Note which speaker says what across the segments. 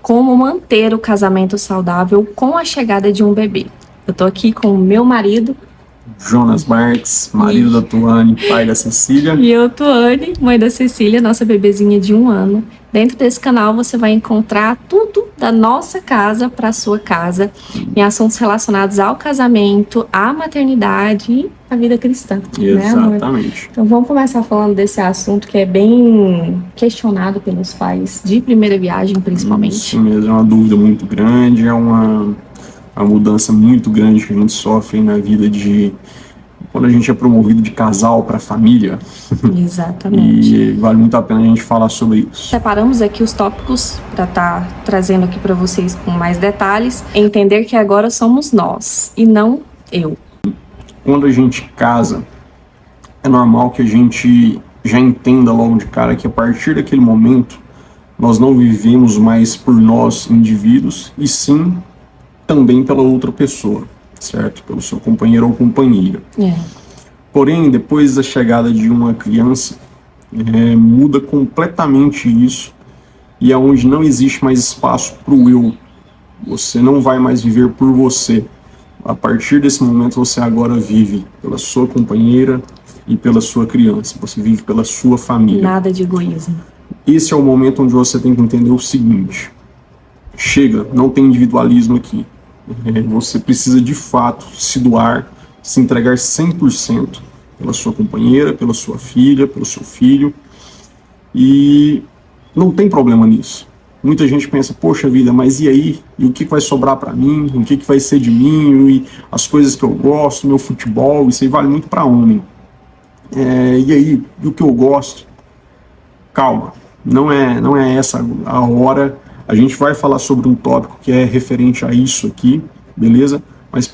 Speaker 1: como manter o casamento saudável com a chegada de um bebê. Eu tô aqui com o meu marido,
Speaker 2: Jonas Marques, marido da Tuane, pai da Cecília.
Speaker 1: E eu, Tuane, mãe da Cecília, nossa bebezinha de 1 ano. Dentro desse canal você vai encontrar tudo da nossa casa para a sua casa, em assuntos relacionados ao casamento, à maternidade e à vida cristã.
Speaker 2: Exatamente.
Speaker 1: Né, então vamos começar falando desse assunto que é bem questionado pelos pais, de primeira viagem principalmente.
Speaker 2: Isso mesmo, é uma dúvida muito grande, é uma mudança muito grande que a gente sofre na vida de quando a gente é promovido de casal para família.
Speaker 1: Exatamente.
Speaker 2: E vale muito a pena a gente falar sobre isso.
Speaker 1: Separamos aqui os tópicos para estar trazendo aqui para vocês com mais detalhes. Entender que agora somos nós e não eu.
Speaker 2: Quando a gente casa, é normal que a gente já entenda logo de cara que a partir daquele momento nós não vivemos mais por nós indivíduos, e sim também pela outra pessoa, certo? Pelo seu companheiro ou companheira. Porém, depois da chegada de uma criança, muda completamente isso, e é onde não existe mais espaço para o eu. Você não vai mais viver por você. A partir desse momento, você agora vive pela sua companheira e pela sua criança. Você vive pela sua família.
Speaker 1: Nada de egoísmo.
Speaker 2: Esse é o momento onde você tem que entender o seguinte: chega, não tem individualismo aqui. Você precisa de fato se doar, se entregar 100% pela sua companheira, pela sua filha, pelo seu filho, e não tem problema nisso. Muita gente pensa, poxa vida, mas e aí? E o que vai sobrar para mim? O que vai ser de mim? E as coisas que eu gosto, meu futebol, isso aí vale muito para homem. E aí, e o que eu gosto? Calma, não é essa a hora. A gente vai falar sobre um tópico que é referente a isso aqui, beleza? Mas,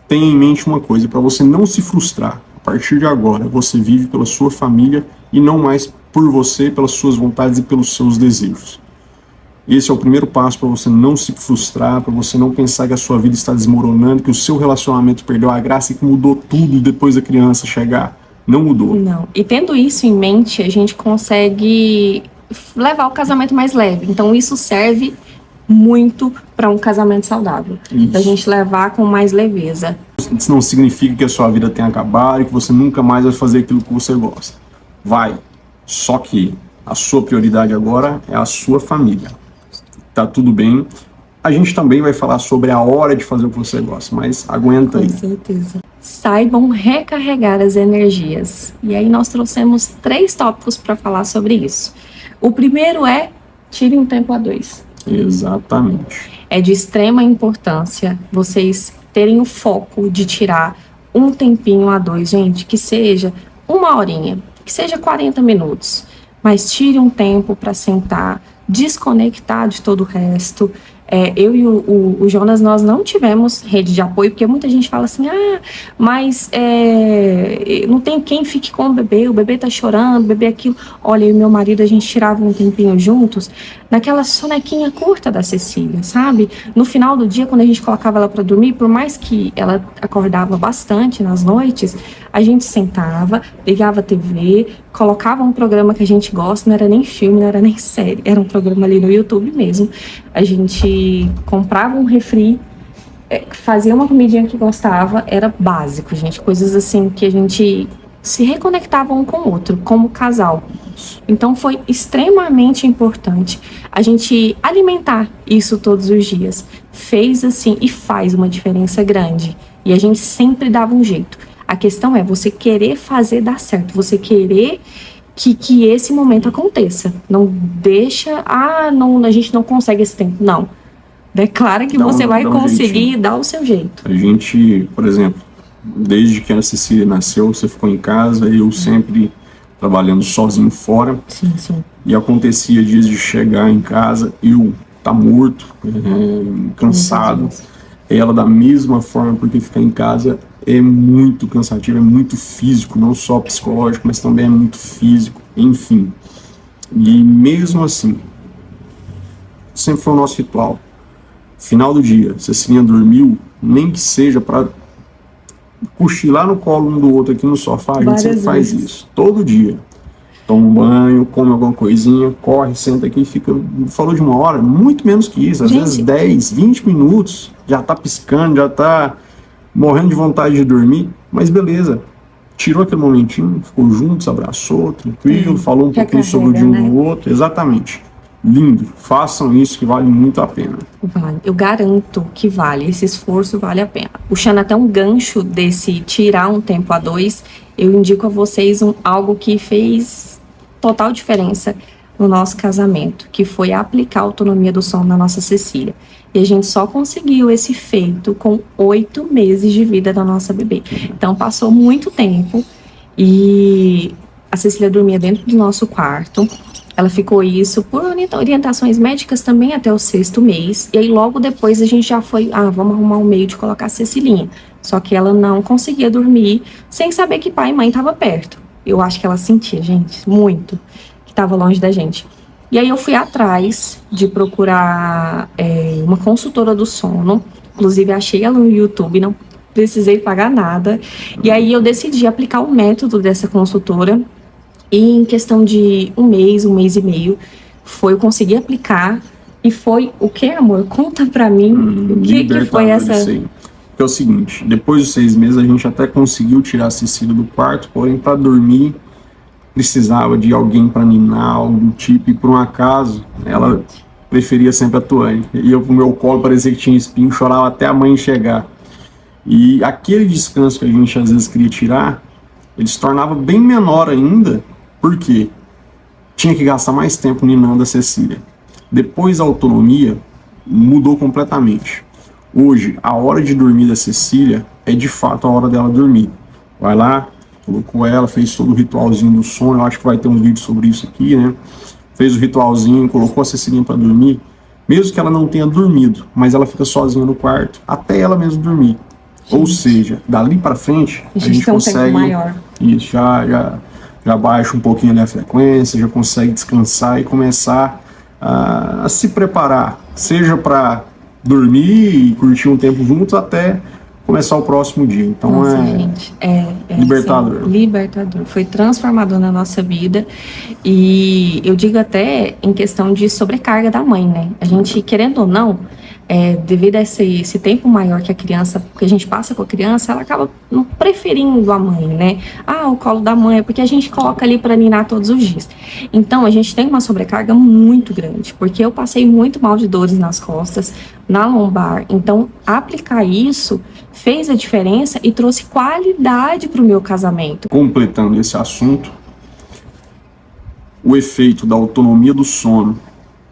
Speaker 2: tenha em mente uma coisa, para você não se frustrar. A partir de agora, você vive pela sua família e não mais por você, pelas suas vontades e pelos seus desejos. Esse é o primeiro passo para você não se frustrar, para você não pensar que a sua vida está desmoronando, que o seu relacionamento perdeu a graça e que mudou tudo depois da criança chegar. Não mudou.
Speaker 1: Não. E tendo isso em mente, a gente consegue levar o casamento mais leve. Então isso serve muito para um casamento saudável. Da gente levar com mais leveza.
Speaker 2: Isso não significa que a sua vida tenha acabado e que você nunca mais vai fazer aquilo que você gosta. Vai. Só que a sua prioridade agora é a sua família. Tá tudo bem. A gente também vai falar sobre a hora de fazer o que você gosta, mas aguenta aí.
Speaker 1: Com certeza. Saibam recarregar as energias. E aí nós trouxemos 3 tópicos para falar sobre isso. O primeiro é tire um tempo a 2.
Speaker 2: Exatamente.
Speaker 1: É de extrema importância vocês terem o foco de tirar um tempinho a 2, gente, que seja 1 horinha, que seja 40 minutos, mas tire um tempo para sentar, desconectar de todo o resto. Eu e o Jonas, nós não tivemos rede de apoio, porque muita gente fala assim, mas não tem quem fique com o bebê tá chorando, o bebê aquilo. Olha, eu e meu marido, a gente tirava um tempinho juntos, naquela sonequinha curta da Cecília, sabe? No final do dia, quando a gente colocava ela para dormir, por mais que ela acordava bastante nas noites, a gente sentava, ligava a TV, colocava um programa que a gente gosta, não era nem filme, não era nem série, era um programa ali no YouTube mesmo. A gente comprava um refri, fazia uma comidinha que gostava, era básico, gente, coisas assim que a gente se reconectava um com o outro, como casal. Então foi extremamente importante a gente alimentar isso todos os dias. Fez assim e faz uma diferença grande. E a gente sempre dava um jeito. A questão é você querer fazer dar certo, você querer que esse momento aconteça. Não deixa, a gente não consegue esse tempo. Não. Declara que você vai conseguir dar o seu jeito.
Speaker 2: A gente, por exemplo, desde que a Cecília nasceu, você ficou em casa, eu sempre trabalhando sozinho fora.
Speaker 1: Sim.
Speaker 2: E acontecia dias de chegar em casa, eu tá morto, cansado. Ela da mesma forma, porque ficar em casa é muito cansativo, é muito físico, não só psicológico, mas também é muito físico, enfim. E mesmo assim, sempre foi o nosso ritual. Final do dia, Cecilinha dormiu, nem que seja para cochilar no colo um do outro aqui no sofá, a gente sempre faz isso, todo dia. toma um banho, come alguma coisinha, corre, senta aqui e fica, falou de 1 hora, muito menos que isso, às vezes 10, 20 minutos, já tá piscando, já tá morrendo de vontade de dormir, mas beleza, tirou aquele momentinho, ficou junto, se abraçou, tranquilo, falou um pouquinho sobre o dia um do outro, exatamente. Lindo, façam isso que vale muito a pena.
Speaker 1: Vale, eu garanto que vale, esse esforço vale a pena. Puxando até um gancho desse tirar um tempo a dois, eu indico a vocês algo que fez total diferença no nosso casamento, que foi aplicar a autonomia do sono na nossa Cecília. E a gente só conseguiu esse feito com 8 meses de vida da nossa bebê. Então passou muito tempo e a Cecília dormia dentro do nosso quarto. Ela ficou isso por orientações médicas também até o 6º mês. E aí logo depois a gente já foi, vamos arrumar um meio de colocar a Cecilinha. Só que ela não conseguia dormir sem saber que pai e mãe estavam perto. Eu acho que ela sentia, gente, muito, que estava longe da gente. E aí eu fui atrás de procurar uma consultora do sono. Inclusive achei ela no YouTube, não precisei pagar nada. E aí eu decidi aplicar o método dessa consultora. E em questão de um mês e meio, eu consegui aplicar. E foi o que, amor? Conta pra mim o que foi essa...
Speaker 2: Porque é o seguinte, depois dos 6 meses a gente até conseguiu tirar a Cecília do quarto, porém para dormir precisava de alguém para ninar, algo do tipo, e por um acaso ela preferia sempre a Tuane. E eu pro meu colo parecia que tinha espinho, chorava até a mãe chegar. E aquele descanso que a gente às vezes queria tirar, ele se tornava bem menor ainda, porque tinha que gastar mais tempo ninando a Cecília. Depois a autonomia mudou completamente. Hoje, a hora de dormir da Cecília é de fato a hora dela dormir. Vai lá, colocou ela, fez todo o ritualzinho do sono, eu acho que vai ter um vídeo sobre isso aqui, né? Fez o ritualzinho, colocou a Cecília para dormir, mesmo que ela não tenha dormido, mas ela fica sozinha no quarto, até ela mesma dormir. Gente. Ou seja, dali para frente, a gente consegue... Um tempo maior. Isso, já baixa um pouquinho ali a frequência, já consegue descansar e começar a se preparar, seja para dormir e curtir um tempo juntos até começar o próximo dia. Então
Speaker 1: nossa, gente,
Speaker 2: libertador.
Speaker 1: Assim, libertador. Foi transformador na nossa vida. E eu digo até em questão de sobrecarga da mãe, né? A gente, querendo ou não, devido a esse tempo maior que a gente passa com a criança, ela acaba preferindo a mãe, né? O colo da mãe, porque a gente coloca ali para ninar todos os dias. Então, a gente tem uma sobrecarga muito grande, porque eu passei muito mal de dores nas costas, na lombar. Então, aplicar isso fez a diferença e trouxe qualidade para o meu casamento.
Speaker 2: Completando esse assunto, o efeito da autonomia do sono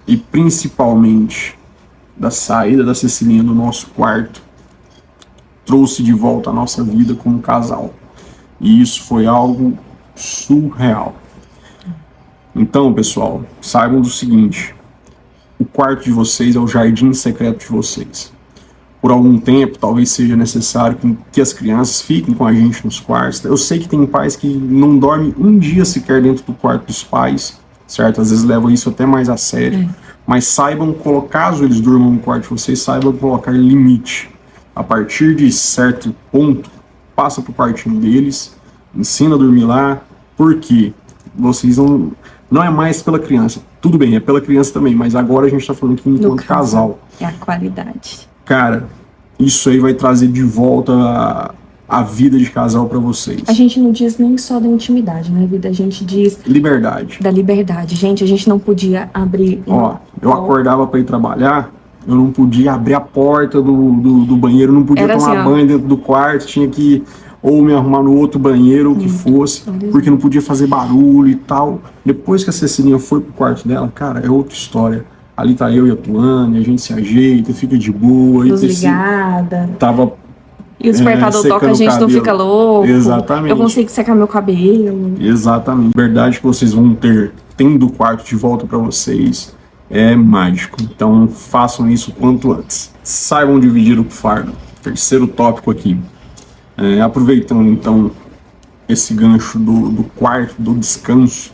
Speaker 2: e principalmente da saída da Cecilinha do nosso quarto trouxe de volta a nossa vida como casal. E isso foi algo surreal. Então, pessoal, saibam do seguinte: o quarto de vocês é o jardim secreto de vocês. Por algum tempo, talvez seja necessário que as crianças fiquem com a gente nos quartos. Eu sei que tem pais que não dormem um dia sequer dentro do quarto dos pais, certo? Às vezes levam isso até mais a sério. Mas saibam colocar, caso eles durmam no quarto de vocês, saibam colocar limite. A partir de certo ponto, passa pro quartinho deles, ensina a dormir lá, porque vocês não é mais pela criança. Tudo bem, é pela criança também, mas agora a gente tá falando aqui enquanto casal.
Speaker 1: É a qualidade.
Speaker 2: Cara, isso aí vai trazer de volta a vida de casal para vocês.
Speaker 1: A gente não diz nem só da intimidade, né, vida? A gente diz...
Speaker 2: liberdade.
Speaker 1: Da liberdade. Gente, a gente não podia abrir...
Speaker 2: Eu acordava para ir trabalhar, eu não podia abrir a porta do banheiro, não podia tomar banho dentro do quarto, tinha que ou me arrumar no outro banheiro, ou o que fosse, porque não podia fazer barulho e tal. Depois que a Cecilinha foi pro quarto dela, cara, é outra história. Ali tá eu e a Tuane, a gente se ajeita, fica de boa.
Speaker 1: Luz ligada.
Speaker 2: Tava...
Speaker 1: E o despertador toca, a gente não fica louco.
Speaker 2: Exatamente.
Speaker 1: Eu consigo secar meu cabelo.
Speaker 2: Exatamente. A verdade que vocês vão ter, tendo o quarto de volta para vocês, é mágico. Então façam isso quanto antes. Saibam dividir o fardo. Terceiro tópico aqui. Aproveitando então esse gancho do quarto, do descanso,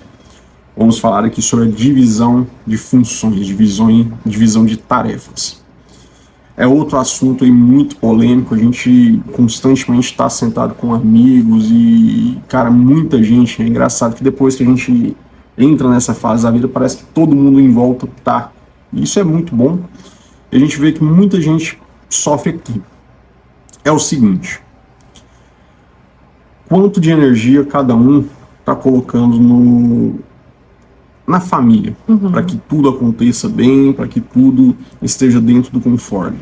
Speaker 2: vamos falar aqui sobre a divisão de funções, divisão de tarefas. É outro assunto aí muito polêmico, a gente constantemente está sentado com amigos e, cara, muita gente, é engraçado que depois que a gente entra nessa fase da vida, parece que todo mundo em volta tá. Isso é muito bom. E a gente vê que muita gente sofre aqui. É o seguinte: quanto de energia cada um está colocando na família, para que tudo aconteça bem, para que tudo esteja dentro do conforme.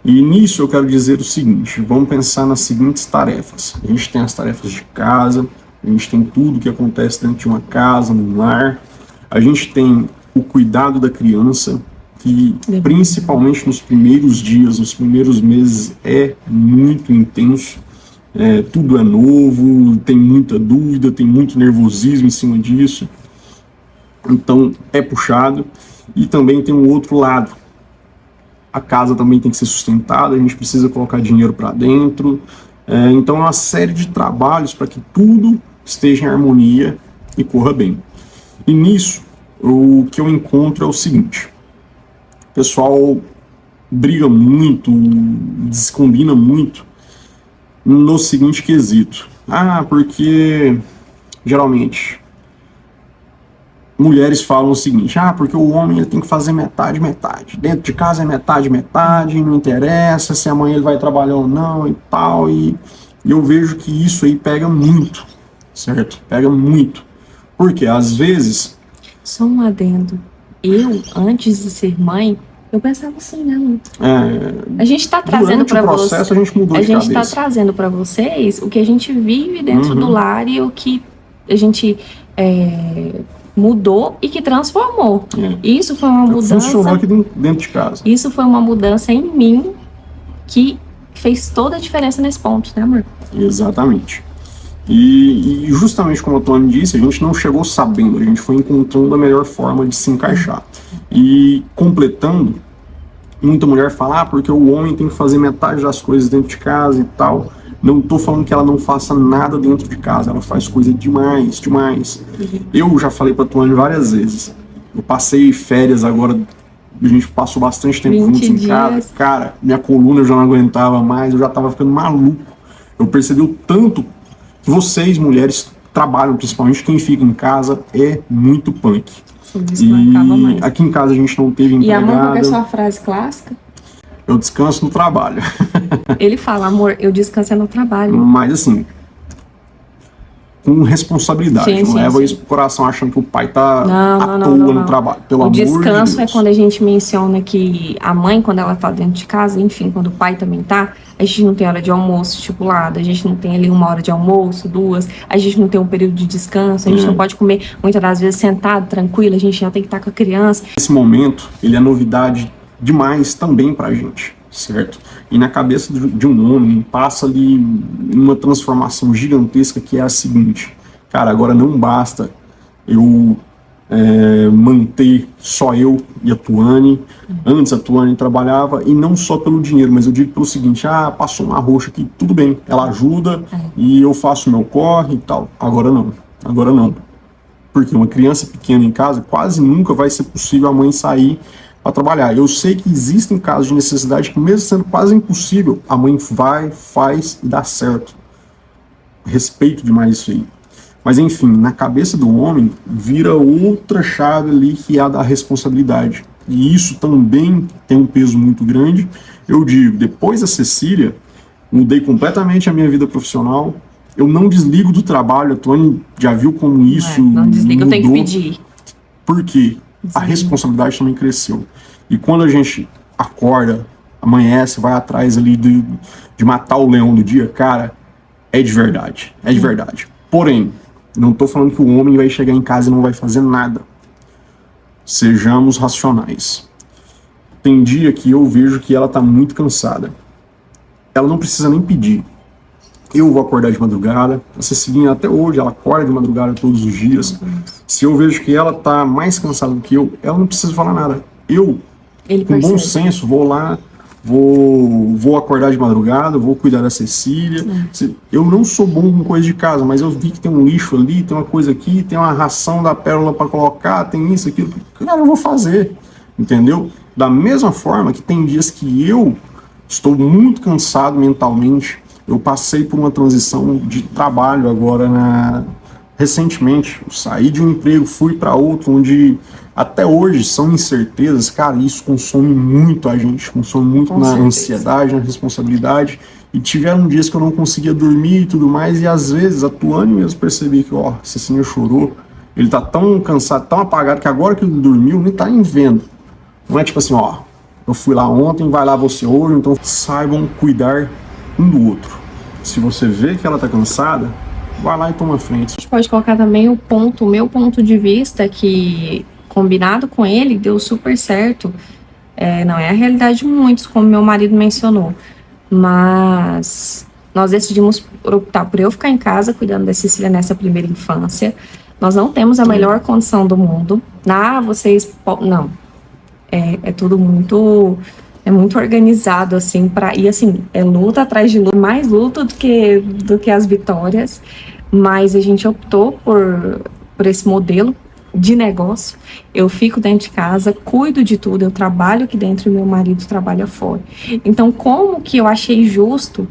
Speaker 2: E nisso eu quero dizer o seguinte: vamos pensar nas seguintes tarefas. A gente tem as tarefas de casa, a gente tem tudo que acontece dentro de uma casa, num lar, a gente tem o cuidado da criança, que principalmente nos primeiros dias, nos primeiros meses, é muito intenso. Tudo é novo, tem muita dúvida, tem muito nervosismo em cima disso. Então é puxado. E também tem um outro lado. A casa também tem que ser sustentada, a gente precisa colocar dinheiro para dentro. Então é uma série de trabalhos para que tudo esteja em harmonia e corra bem. E nisso, o que eu encontro é o seguinte: o pessoal briga muito, descombina muito no seguinte quesito. Porque geralmente mulheres falam o seguinte: porque o homem ele tem que fazer metade, metade. Dentro de casa é metade, metade, não interessa se amanhã ele vai trabalhar ou não e tal. E eu vejo que isso aí pega muito, certo? Pega muito. Porque às vezes...
Speaker 1: Só um adendo. Eu, antes de ser mãe, eu pensava assim, né? A gente está trazendo para vocês.
Speaker 2: A gente mudou de cabeça.
Speaker 1: A gente está trazendo para vocês o que a gente vive dentro do lar e o que a gente mudou e que transformou. Isso foi uma mudança.
Speaker 2: Funcionou aqui dentro de casa.
Speaker 1: Isso foi uma mudança em mim que fez toda a diferença nesse ponto, né, amor?
Speaker 2: Exatamente. E justamente como a Tony disse, a gente não chegou sabendo, a gente foi encontrando a melhor forma de se encaixar. E completando, muita mulher fala: porque o homem tem que fazer metade das coisas dentro de casa e tal. Não tô falando que ela não faça nada dentro de casa, ela faz coisa demais, demais. Eu já falei pra Tony várias vezes, eu passei férias agora, a gente passou bastante tempo juntos em casa. Cara, minha coluna eu já não aguentava mais, eu já tava ficando maluco. Eu percebi o tanto que vocês, mulheres, trabalham, principalmente quem fica em casa, é muito punk. E aqui em casa a gente não teve empregada.
Speaker 1: E amor, qual é a sua frase clássica?
Speaker 2: Eu descanso no trabalho.
Speaker 1: Ele fala: amor, eu descanso no trabalho.
Speaker 2: Mas assim, com responsabilidade. Não leva isso pro coração achando que o pai tá à toa no trabalho. Pelo amor de Deus.
Speaker 1: O descanso é quando a gente menciona que a mãe, quando ela tá dentro de casa, enfim, quando o pai também tá, a gente não tem hora de almoço estipulada, a gente não tem ali 1 hora de almoço, 2, a gente não tem um período de descanso, a gente não pode comer muitas das vezes sentado, tranquilo, a gente já tem que estar com a criança.
Speaker 2: Esse momento, ele é novidade demais também pra gente, certo? E na cabeça de um homem passa ali uma transformação gigantesca, que é a seguinte: cara, agora não basta eu manter só eu e a Tuane. Antes a Tuane trabalhava, e não só pelo dinheiro, mas eu digo pelo seguinte: passou uma roxa aqui, tudo bem, ela ajuda e eu faço o meu corre e tal. Agora não. Porque uma criança pequena em casa, quase nunca vai ser possível a mãe sair para trabalhar. Eu sei que existem casos de necessidade que, mesmo sendo quase impossível, a mãe vai, faz e dá certo. Respeito demais isso aí. Mas enfim, na cabeça do homem vira outra chave ali, que é a da responsabilidade. E isso também tem um peso muito grande. Eu digo, depois da Cecília, mudei completamente a minha vida profissional. Eu não desligo do trabalho, a Tony já viu como isso
Speaker 1: não desliga,
Speaker 2: mudou.
Speaker 1: Eu tenho que pedir.
Speaker 2: Por quê? A responsabilidade também cresceu. E quando a gente acorda, amanhece, vai atrás ali de matar o leão do dia, cara, é de verdade. É de verdade. Porém, não tô falando que o homem vai chegar em casa e não vai fazer nada. Sejamos racionais. Tem dia que eu vejo que ela tá muito cansada. Ela não precisa nem pedir. Eu vou acordar de madrugada. A Cecilinha até hoje, ela acorda de madrugada todos os dias. Se eu vejo que ela tá mais cansada do que eu, ela não precisa falar nada. Eu, com bom senso, vou lá, vou acordar de madrugada, vou cuidar da Cecília. Eu não sou bom com coisa de casa, mas eu vi que tem um lixo ali, tem uma coisa aqui, tem uma ração da Pérola para colocar, tem isso, aquilo. Cara, eu vou fazer, entendeu? Da mesma forma que tem dias que eu estou muito cansado mentalmente. Eu passei por uma transição de trabalho agora Recentemente, eu saí de um emprego, fui para outro, onde até hoje são incertezas. Cara, isso consome muito a gente, consome muito
Speaker 1: Com
Speaker 2: na
Speaker 1: certeza.
Speaker 2: ansiedade, na responsabilidade. E tiveram dias que eu não conseguia dormir e tudo mais, e às vezes a Tuane mesmo percebi que, ó, esse senhor chorou, ele tá tão cansado, tão apagado, que agora que ele dormiu, nem tá nem vendo. Não é tipo assim, ó, eu fui lá ontem, vai lá você hoje, então saibam cuidar um do outro. Se você vê que ela tá cansada, vai lá e toma frente.
Speaker 1: A gente pode colocar também o meu ponto de vista, que combinado com ele deu super certo. Não é a realidade de muitos, como meu marido mencionou, mas nós decidimos optar por eu ficar em casa cuidando da Cecília nessa primeira infância. Nós não temos a melhor condição do mundo. Não. É tudo muito organizado, assim, e assim, é luta atrás de luta, mais luta do que as vitórias, mas a gente optou por esse modelo de negócio. Eu fico dentro de casa, cuido de tudo, eu trabalho aqui dentro e meu marido trabalha fora. Então, como que eu achei justo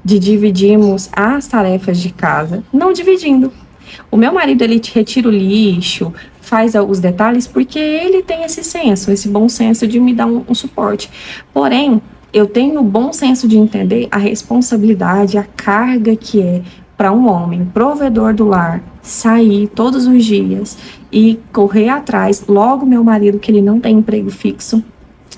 Speaker 1: de dividirmos as tarefas de casa? Não dividindo. O meu marido, ele retira o lixo, faz os detalhes, porque ele tem esse senso, esse bom senso de me dar um suporte. Porém, eu tenho o bom senso de entender a responsabilidade, a carga que é para um homem provedor do lar sair todos os dias e correr atrás. Logo, meu marido, que ele não tem emprego fixo,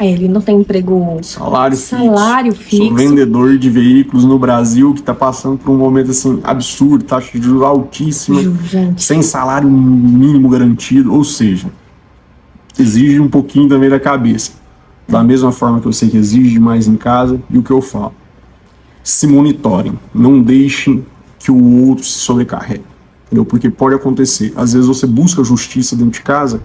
Speaker 1: ele não tem emprego...
Speaker 2: Salário
Speaker 1: fixo.
Speaker 2: Sou vendedor de veículos no Brasil que está passando por um momento assim absurdo, taxa de juros altíssima, sem salário mínimo garantido, ou seja, exige um pouquinho também da cabeça. Da mesma forma que eu sei que exige mais em casa, e o que eu falo, se monitorem, não deixem que o outro se sobrecarregue, entendeu? Porque pode acontecer, às vezes você busca justiça dentro de casa,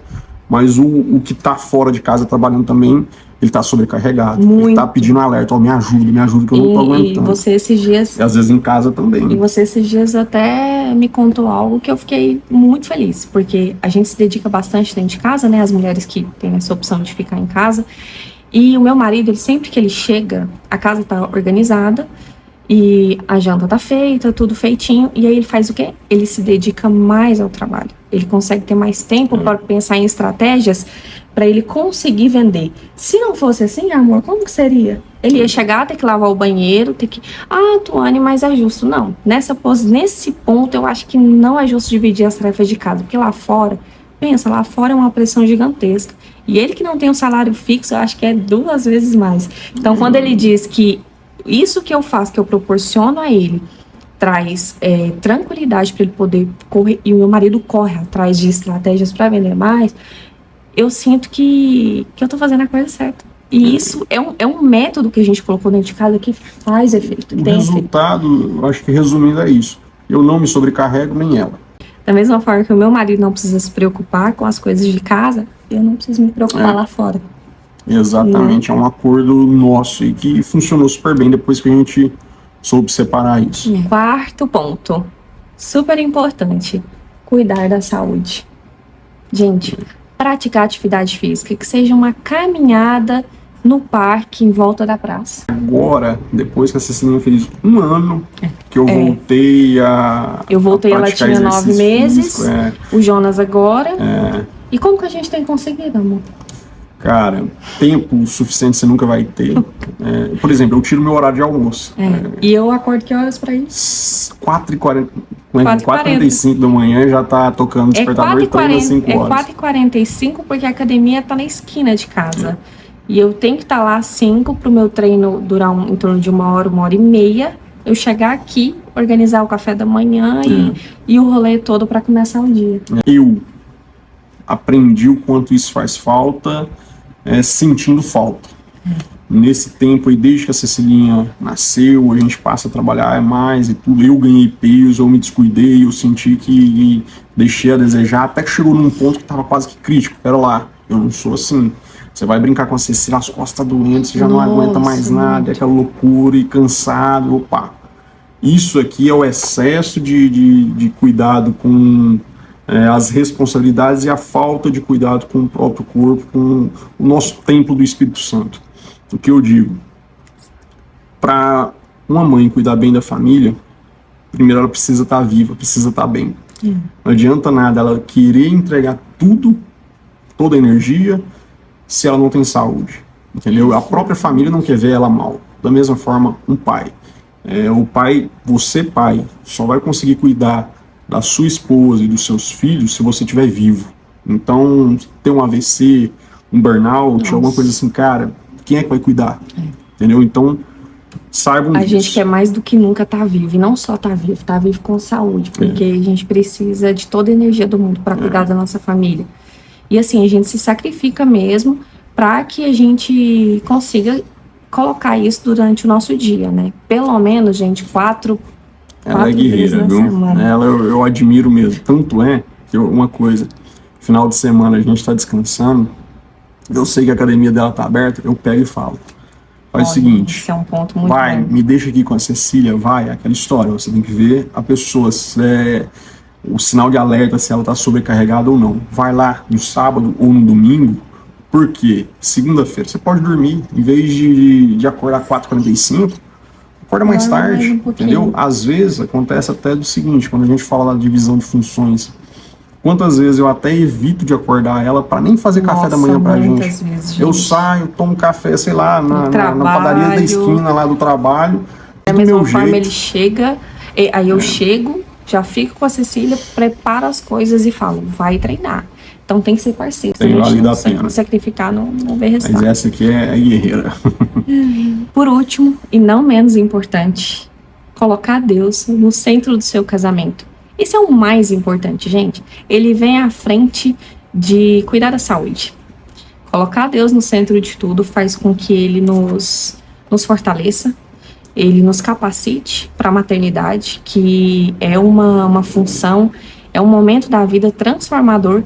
Speaker 2: mas o que tá fora de casa trabalhando também, ele tá sobrecarregado.
Speaker 1: Muito.
Speaker 2: Ele tá pedindo alerta, ó, me ajuda que eu não tô aguentando.
Speaker 1: E você esses dias...
Speaker 2: E às vezes em casa também.
Speaker 1: E você esses dias até me contou algo que eu fiquei muito feliz, porque a gente se dedica bastante dentro de casa, né? As mulheres que têm essa opção de ficar em casa. E o meu marido, ele sempre que ele chega, a casa tá organizada, e a janta tá feita, tudo feitinho, e aí ele faz o quê? Ele se dedica mais ao trabalho. Ele consegue ter mais tempo para pensar em estratégias para ele conseguir vender. Se não fosse assim, amor, como que seria? Ele ia chegar, ter que lavar o banheiro, ter que... Ah, Tuane, mas é justo. Não, nesse ponto eu acho que não é justo dividir as tarefas de casa, porque lá fora, pensa, lá fora é uma pressão gigantesca. E ele que não tem um salário fixo, eu acho que é 2 vezes mais. Então, quando ele diz que isso que eu faço, que eu proporciono a ele, traz tranquilidade para ele poder correr, e o meu marido corre atrás de estratégias para vender mais, eu sinto que eu tô fazendo a coisa certa. E isso é um método que a gente colocou dentro de casa que faz efeito.
Speaker 2: O resultado, eu acho que resumindo é isso. Eu não me sobrecarrego, nem ela.
Speaker 1: Da mesma forma que o meu marido não precisa se preocupar com as coisas de casa, eu não preciso me preocupar lá fora.
Speaker 2: Exatamente, é um acordo nosso e que funcionou super bem depois que a gente soube separar isso.
Speaker 1: 4º ponto, super importante, cuidar da saúde. Gente, praticar atividade física, que seja uma caminhada no parque em volta da praça.
Speaker 2: Agora, depois que a Cecilinha fez 1 ano, que eu voltei a...
Speaker 1: Eu voltei, ela tinha 9 meses,
Speaker 2: físico,
Speaker 1: o Jonas agora. E como que a gente tem conseguido, amor?
Speaker 2: Cara, tempo suficiente você nunca vai ter. Por exemplo, eu tiro meu horário de almoço.
Speaker 1: E eu acordo que horas pra isso?
Speaker 2: 4h45 da manhã já tá tocando despertador e treino às 5 horas.
Speaker 1: 4h45 porque a academia tá na esquina de casa. E eu tenho que estar lá às 5 pro meu treino durar em torno de 1 hora, 1h30. Eu chegar aqui, organizar o café da manhã e o rolê todo para começar o dia.
Speaker 2: Eu aprendi o quanto isso faz falta, sentindo falta. Nesse tempo aí, desde que a Cecilinha nasceu, a gente passa a trabalhar mais e tudo. Eu ganhei peso, eu me descuidei, eu senti que deixei a desejar, até que chegou num ponto que estava quase que crítico. Pera lá, eu não sou assim. Você vai brincar com a Cecília, as costas doentes, você já não aguenta mais nada, é aquela loucura e cansado, opa. Isso aqui é o excesso de cuidado com as responsabilidades e a falta de cuidado com o próprio corpo, com o nosso templo do Espírito Santo. O que eu digo? Para uma mãe cuidar bem da família, primeiro ela precisa estar viva, precisa estar bem. Não adianta nada ela querer entregar tudo, toda a energia, se ela não tem saúde, entendeu? A própria família não quer ver ela mal. Da mesma forma, um pai. O pai, você pai, só vai conseguir cuidar da sua esposa e dos seus filhos se você estiver vivo. Então, ter um AVC, um burnout, alguma coisa assim, cara, quem é que vai cuidar? Entendeu? Então, saibam disso.
Speaker 1: A gente quer mais do que nunca estar vivo, e não só estar vivo com saúde, porque a gente precisa de toda a energia do mundo para cuidar da nossa família. E assim, a gente se sacrifica mesmo para que a gente consiga colocar isso durante o nosso dia, né? Pelo menos, gente, quatro
Speaker 2: Ela é guerreira, viu? Ela eu admiro mesmo. Tanto é que uma coisa, final de semana a gente tá descansando, eu sei que a academia dela tá aberta, eu pego e falo. Faz o seguinte,
Speaker 1: esse é um ponto muito
Speaker 2: vai,
Speaker 1: bom.
Speaker 2: me deixa aqui com a Cecília, vai, aquela história, você tem que ver a pessoa, o sinal de alerta, se ela tá sobrecarregada ou não. Vai lá no sábado ou no domingo, porque segunda-feira você pode dormir, em vez de acordar 4h45, acorda mais tarde, entendeu? Às vezes acontece até do seguinte, quando a gente fala da divisão de funções, quantas vezes eu até evito de acordar ela para nem fazer café da manhã pra gente.
Speaker 1: Vezes,
Speaker 2: eu saio, tomo café, sei lá, na padaria da esquina lá do trabalho.
Speaker 1: Da mesma forma ele chega, aí eu chego, já fico com a Cecília, preparo as coisas e falo, vai treinar. Então tem que ser parceiro.
Speaker 2: Tem valido a pena.
Speaker 1: Sacrificar não vê resultado.
Speaker 2: Mas essa aqui é guerreira.
Speaker 1: Por último, e não menos importante, colocar Deus no centro do seu casamento. Isso é o mais importante, gente. Ele vem à frente de cuidar da saúde. Colocar Deus no centro de tudo faz com que Ele nos fortaleça, Ele nos capacite para a maternidade, que é uma função, é um momento da vida transformador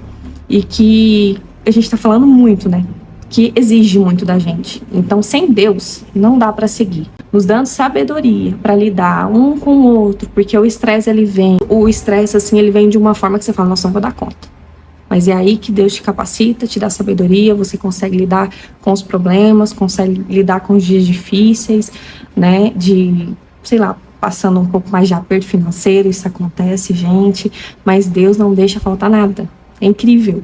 Speaker 1: e que a gente está falando muito, né? Que exige muito da gente. Então, sem Deus, não dá para seguir. Nos dando sabedoria para lidar um com o outro, porque o estresse, ele vem assim, ele vem de uma forma que você fala, nossa, não vou dar conta. Mas é aí que Deus te capacita, te dá sabedoria, você consegue lidar com os problemas, consegue lidar com os dias difíceis, né, sei lá, passando um pouco mais de aperto financeiro, isso acontece, gente, mas Deus não deixa faltar nada. É incrível.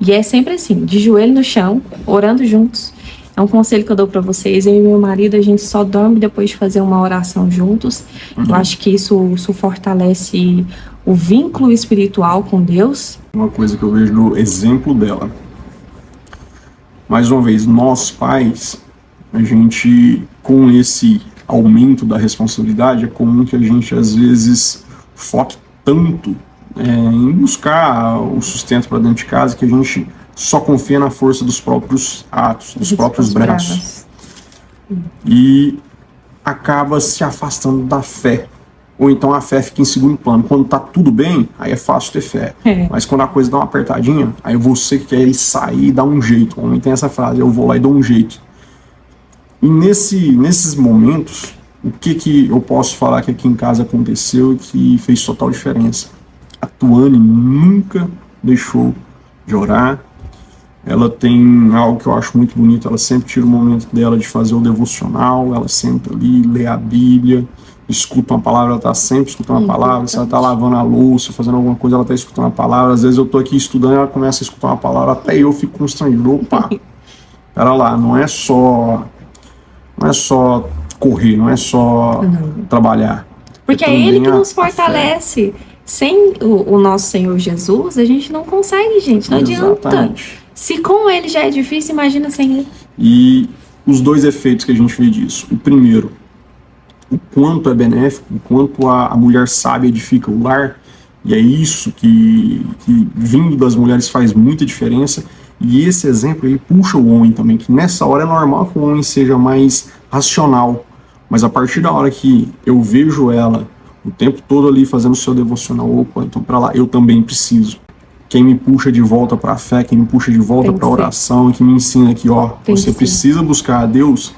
Speaker 1: E é sempre assim, de joelho no chão, orando juntos. É um conselho que eu dou para vocês. Eu e meu marido, a gente só dorme depois de fazer uma oração juntos. Eu acho que isso fortalece o vínculo espiritual com Deus.
Speaker 2: Uma coisa que eu vejo no exemplo dela. Mais uma vez, nós pais, a gente, com esse aumento da responsabilidade, é comum que a gente, às vezes, foque tanto em buscar o sustento para dentro de casa que a gente só confia na força dos próprios atos, dos próprios braços. E acaba se afastando da fé. Ou então a fé fica em segundo plano. Quando tá tudo bem, aí é fácil ter fé. Mas quando a coisa dá uma apertadinha, aí você que quer sair e dar um jeito. O homem tem essa frase, eu vou lá e dou um jeito. E nesses momentos, o que eu posso falar que aqui em casa aconteceu e que fez total diferença? A Tuane nunca deixou de orar. Ela tem algo que eu acho muito bonito, ela sempre tira o momento dela de fazer o devocional, ela senta ali, lê a Bíblia, escuta uma palavra, ela está sempre escutando uma palavra, se ela está lavando a louça, fazendo alguma coisa, ela está escutando uma palavra, às vezes eu estou aqui estudando e ela começa a escutar uma palavra, até eu fico constrangido, opa, pera lá, não é só correr, não é só trabalhar.
Speaker 1: Porque é Ele que nos fortalece. Sem o nosso Senhor Jesus, a gente não consegue, gente, não adianta. Se com Ele já é difícil, imagina sem Ele.
Speaker 2: E os dois efeitos que a gente vê disso. O primeiro, o quanto é benéfico, o quanto a mulher sábia edifica o lar, e é isso que vindo das mulheres faz muita diferença. E esse exemplo, ele puxa o homem também, que nessa hora é normal que o homem seja mais racional, mas a partir da hora que eu vejo ela o tempo todo ali fazendo o seu devocional, opa, então para lá, eu também preciso. Quem me puxa de volta para a fé, quem me puxa de volta para a oração, que me ensina que, você precisa buscar a Deus,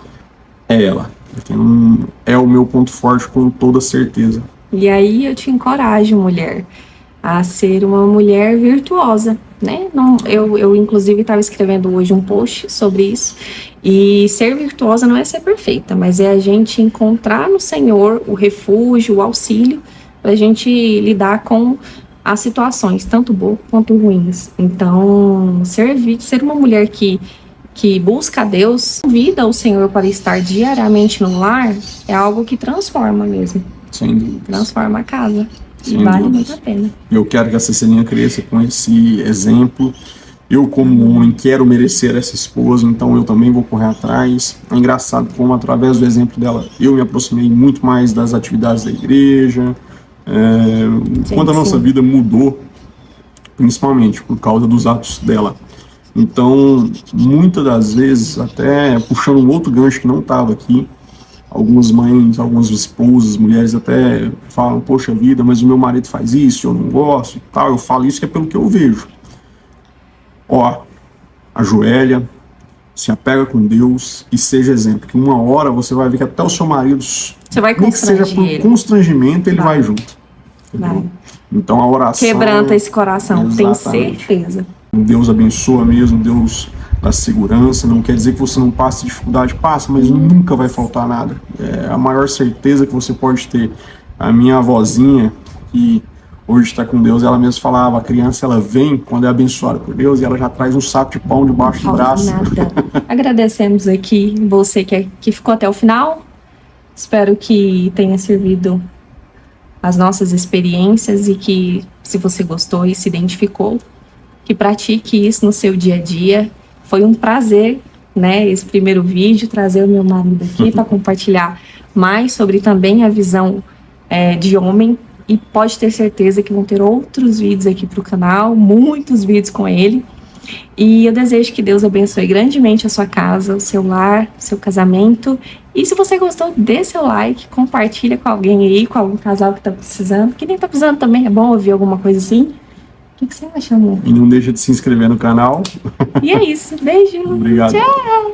Speaker 2: é ela. Porque não é o meu ponto forte com toda certeza.
Speaker 1: E aí eu te encorajo, mulher, a ser uma mulher virtuosa, né? Eu inclusive estava escrevendo hoje um post sobre isso, e ser virtuosa não é ser perfeita, mas é a gente encontrar no Senhor o refúgio, o auxílio, para a gente lidar com as situações, tanto boas quanto ruins. Então, ser uma mulher que busca a Deus, convida o Senhor para estar diariamente no lar, é algo que transforma mesmo.
Speaker 2: Sem dúvida.
Speaker 1: Transforma a casa.
Speaker 2: Sem
Speaker 1: E vale
Speaker 2: dúvidas.
Speaker 1: muito a pena.
Speaker 2: Eu quero que a Cecilinha cresça com esse exemplo. Eu, como homem, quero merecer essa esposa, então eu também vou correr atrás. É engraçado como, através do exemplo dela, eu me aproximei muito mais das atividades da igreja. Quando a nossa vida mudou, principalmente por causa dos atos dela. Então, muitas das vezes, até puxando um outro gancho que não estava aqui, algumas mães, algumas esposas, mulheres até falam, poxa vida, mas o meu marido faz isso, eu não gosto e tal. Eu falo isso que é pelo que eu vejo. Ó, ajoelha, se apega com Deus e seja exemplo, que uma hora você vai ver que até o seu marido,
Speaker 1: Você vai
Speaker 2: nem que seja por constrangimento, ele vai junto.
Speaker 1: Vai.
Speaker 2: Então a oração...
Speaker 1: Quebranta esse coração, tem
Speaker 2: Exatamente.
Speaker 1: certeza.
Speaker 2: Deus abençoa mesmo, Deus dá segurança, não quer dizer que você não passe dificuldade, passa, mas nunca vai faltar nada. É a maior certeza que você pode ter. A minha avózinha, que hoje está com Deus, ela mesma falava, a criança ela vem quando é abençoada por Deus e ela já traz um saco de pão debaixo do braço.
Speaker 1: Nada. Agradecemos aqui você que ficou até o final. Espero que tenha servido as nossas experiências e que, se você gostou e se identificou, que pratique isso no seu dia a dia. Foi um prazer, né, esse primeiro vídeo, trazer o meu marido aqui para compartilhar mais sobre também a visão de homem. E pode ter certeza que vão ter outros vídeos aqui para o canal, muitos vídeos com ele. E eu desejo que Deus abençoe grandemente a sua casa, o seu lar, o seu casamento. E se você gostou, dê seu like, compartilha com alguém aí, com algum casal que tá precisando. Que nem tá precisando também, é bom ouvir alguma coisa assim. O que você acha, amor?
Speaker 2: E não deixa de se inscrever no canal.
Speaker 1: E é isso, beijo.
Speaker 2: Obrigado.
Speaker 1: Tchau.